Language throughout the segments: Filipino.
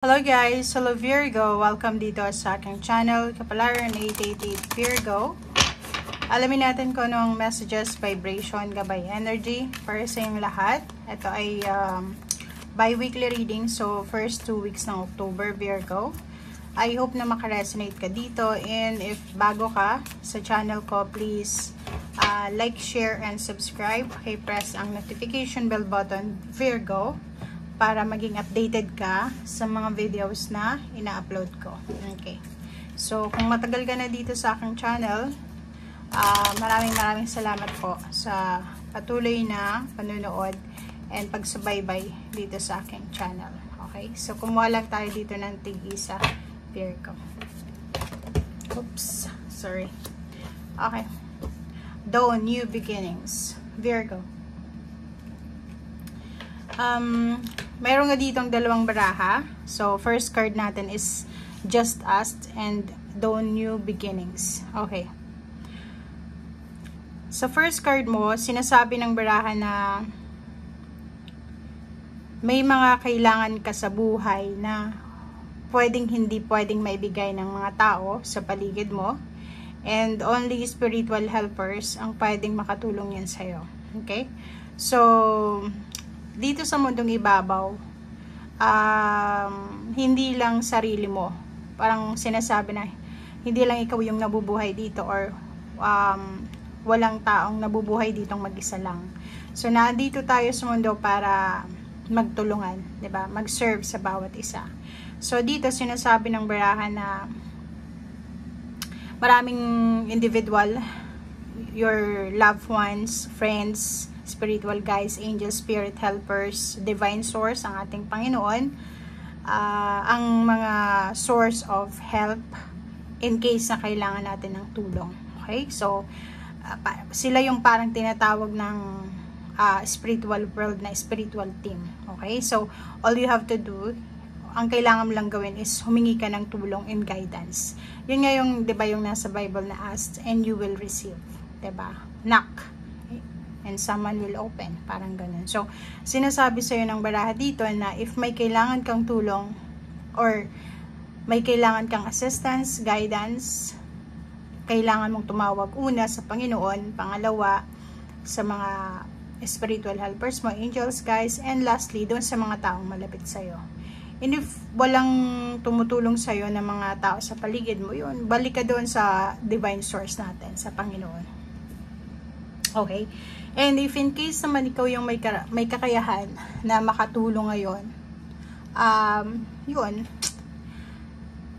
Hello guys! Hello Virgo! Welcome dito sa aking channel, Kapalaran 888 Virgo. Alamin natin kung anong messages, vibration, gabay, energy para sa inyong lahat. Ito ay bi-weekly reading, so first 2 weeks ng October, Virgo. I hope na makaresonate ka dito, and if bago ka sa channel ko, please like, share, and subscribe. Okay, press ang notification bell button, Virgo, para maging updated ka sa mga videos na ina-upload ko. Okay. So, kung matagal ka na dito sa aking channel, maraming salamat po sa patuloy na panunood and pagsubaybay dito sa aking channel. Okay. So, kumuha lang tayo dito ng tig-isa, Virgo. Oops. Sorry. Okay. Dawn, new beginnings. Virgo. Mayroon nga ditong dalawang baraha. So, first card natin is Just Us and Dawn, New Beginnings. Okay. Sa first card mo, sinasabi ng baraha na may mga kailangan ka sa buhay na hindi pwedeng maibigay ng mga tao sa paligid mo. And only spiritual helpers ang pwedeng makatulong yan sa'yo. Okay? So, dito sa mundong ibabaw, hindi lang sarili mo. Parang sinasabi na hindi lang ikaw yung nabubuhay dito, or walang taong nabubuhay ditong mag-isa lang. So, nandito tayo sa mundo para magtulungan, 'di ba? Mag-serve sa bawat isa. So, dito sinasabi ng baraha na maraming individual, your loved ones, friends, spiritual guides, angels, spirit helpers, divine source, ang ating Panginoon, ang mga source of help in case na kailangan natin ng tulong. Okay? So, sila yung parang tinatawag ng spiritual world na spiritual team. Okay? So, all you have to do, ang kailangan mo lang gawin is humingi ka ng tulong and guidance. Yun nga yung, di ba, yung nasa Bible na ask and you will receive. Di ba? Knock and someone will open. Parang ganun. So, sinasabi sa'yo ng baraha dito na if may kailangan kang tulong or may kailangan kang assistance, guidance, kailangan mong tumawag una sa Panginoon, pangalawa sa mga spiritual helpers mo, angels, guys, and lastly, doon sa mga taong malapit sa'yo. And if walang tumutulong sa'yo ng mga tao sa paligid mo, yun, balik ka doon sa divine source natin, sa Panginoon. Okay? And if in case naman ikaw yung may kakayahan na makatulong ngayon, yun,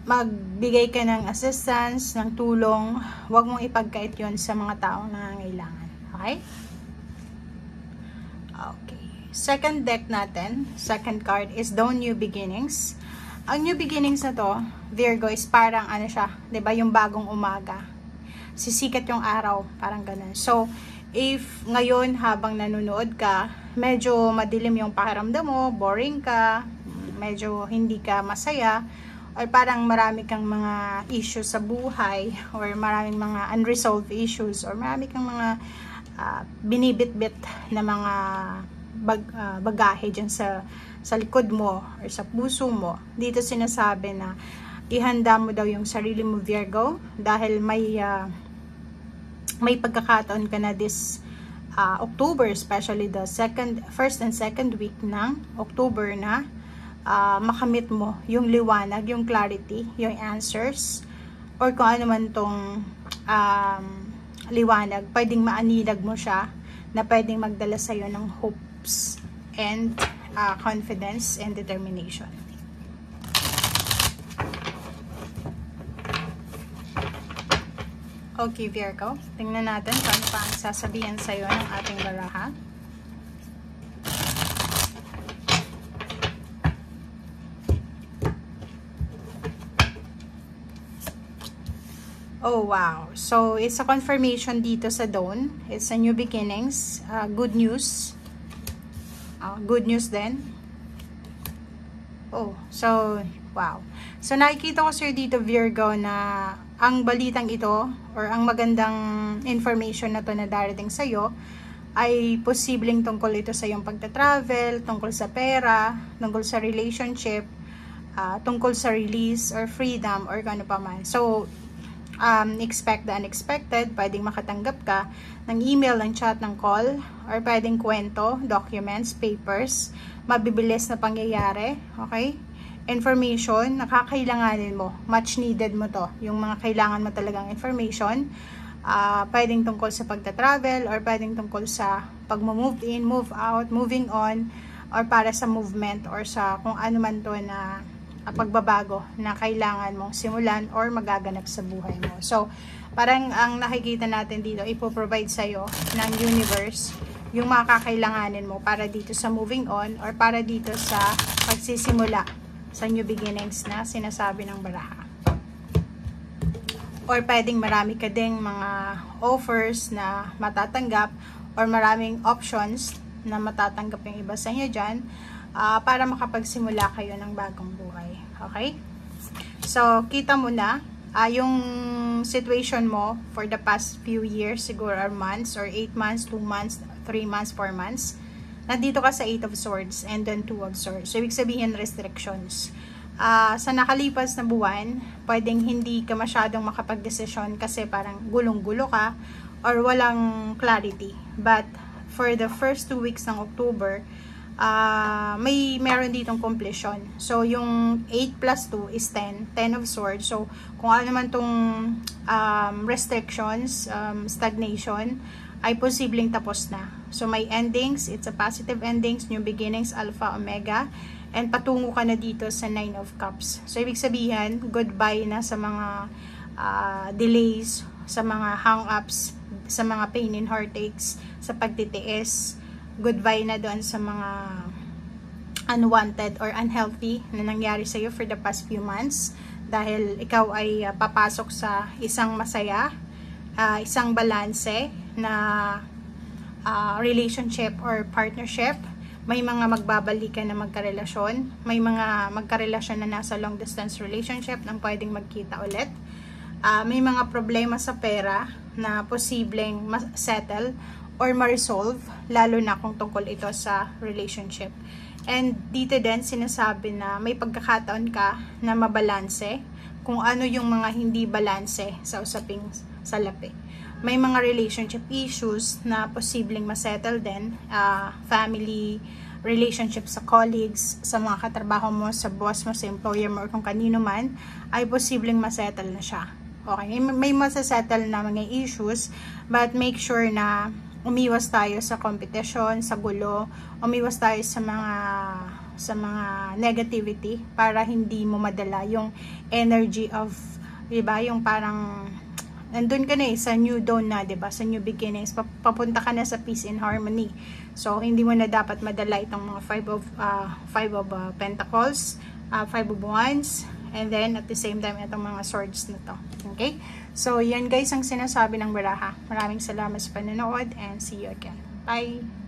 magbigay ka ng assistance, ng tulong, huwag mong ipagkait yun sa mga taong nangangailangan. Okay? Okay. Second deck natin, second card is Dawn, New Beginnings. Ang New Beginnings na to, Virgo, is parang ano siya, 'di ba, yung bagong umaga. Sisikat yung araw, parang ganun. So, if ngayon habang nanonood ka, medyo madilim yung pakiramdam mo, boring ka, medyo hindi ka masaya, or parang marami kang mga issues sa buhay, or maraming mga unresolved issues, or marami kang mga binibit-bit na mga bagahe dyan sa likod mo, or sa puso mo, dito sinasabi na ihanda mo daw yung sarili mo, Virgo, dahil may pagkakataon ka na this October, especially the first and second week ng October na makamit mo yung liwanag, yung clarity, yung answers, or kung ano man tong liwanag, pwedeng maanilag mo siya, na pwedeng magdala sa'yo ng hopes and confidence and determination. Okay, Virgo. Tingnan natin kung ano pa ang sasabihin sa'yo ng ating baraha. Oh, wow. So, it's a confirmation dito sa Dawn. It's a new beginnings. Good news. Good news din. Oh, so, wow. So, nakikita ko sa'yo dito, Virgo, na ang balitang ito, or ang magandang information na to na darating sa'yo, ay posibleng tungkol ito sa iyong pagta-travel, tungkol sa pera, tungkol sa relationship, tungkol sa release or freedom or ano pa man. So, expect the unexpected. Pwedeng makatanggap ka ng email, ng chat, ng call, or pwedeng kwento, documents, papers, mabibilis na pangyayari, okay? Information, nakakailanganin mo, much needed mo to, yung mga kailangan mo talagang information. Pwedeng tungkol sa pagta-travel, or pwedeng tungkol sa pag-move in, move out, moving on, or para sa movement, or sa kung ano man to na pagbabago na kailangan mong simulan or magaganap sa buhay mo. So, parang ang nakikita natin dito, ipoprovide sa'yo ng universe yung mga kakailanganin mo para dito sa moving on or para dito sa pagsisimula sa new beginnings na sinasabi ng baraha. Or pwedeng marami ka ding mga offers na matatanggap or maraming options na matatanggap yung iba sa inyo dyan para makapagsimula kayo ng bagong buhay. Okay? So, kita mo na yung situation mo for the past few years, siguro or months, or 8 months, 2 months, 3 months, 4 months. Nandito ka sa 8 of Swords and then 2 of Swords. So, ibig sabihin restrictions. Sa nakalipas na buwan, pwedeng hindi ka masyadong makapag-desisyon kasi parang gulong-gulo ka or walang clarity. But, for the first 2 weeks ng October, meron ditong completion. So, yung 8 plus 2 is 10. 10 of Swords. So, kung ano naman tong restrictions, stagnation, ay posibleng tapos na. So, may endings. It's a positive endings, new beginnings, alpha, omega. And patungo ka na dito sa 9 of Cups. So, ibig sabihin, goodbye na sa mga delays, sa mga hang-ups, sa mga pain and heartaches, sa pagtitiis. Goodbye na doon sa mga unwanted or unhealthy na nangyari sa'yo for the past few months. Dahil ikaw ay papasok sa isang masaya, isang balanse na relationship or partnership. May mga magbabalikan na magkarelasyon. May mga magkarelasyon na nasa long distance relationship nang pwedeng magkita ulit. May mga problema sa pera na posibleng settle or ma-resolve, lalo na kung tungkol ito sa relationship. And dito din sinasabi na may pagkakataon ka na mabalanse kung ano yung mga hindi balanse sa usaping salapi. May mga relationship issues na posibleng ma-settle din, family relationship sa colleagues, sa mga katrabaho mo, sa boss mo, sa employer mo, or kung kanino man, ay posibleng ma-settle na siya. Okay, may masasettle na mga issues, but make sure na umiwas tayo sa competition, sa gulo, umiwas tayo sa mga negativity para hindi mo madala yung energy of, diba, yung parang nandun ka na sa new dawn na, diba, sa new beginnings, papunta ka na sa peace and harmony. So, hindi mo na dapat madala itong mga 5 of Pentacles, 5 of Wands, and then at the same time itong mga swords na to. Okay? So, yan guys ang sinasabi ng baraha. Maraming salamat sa panonood and see you again. Bye!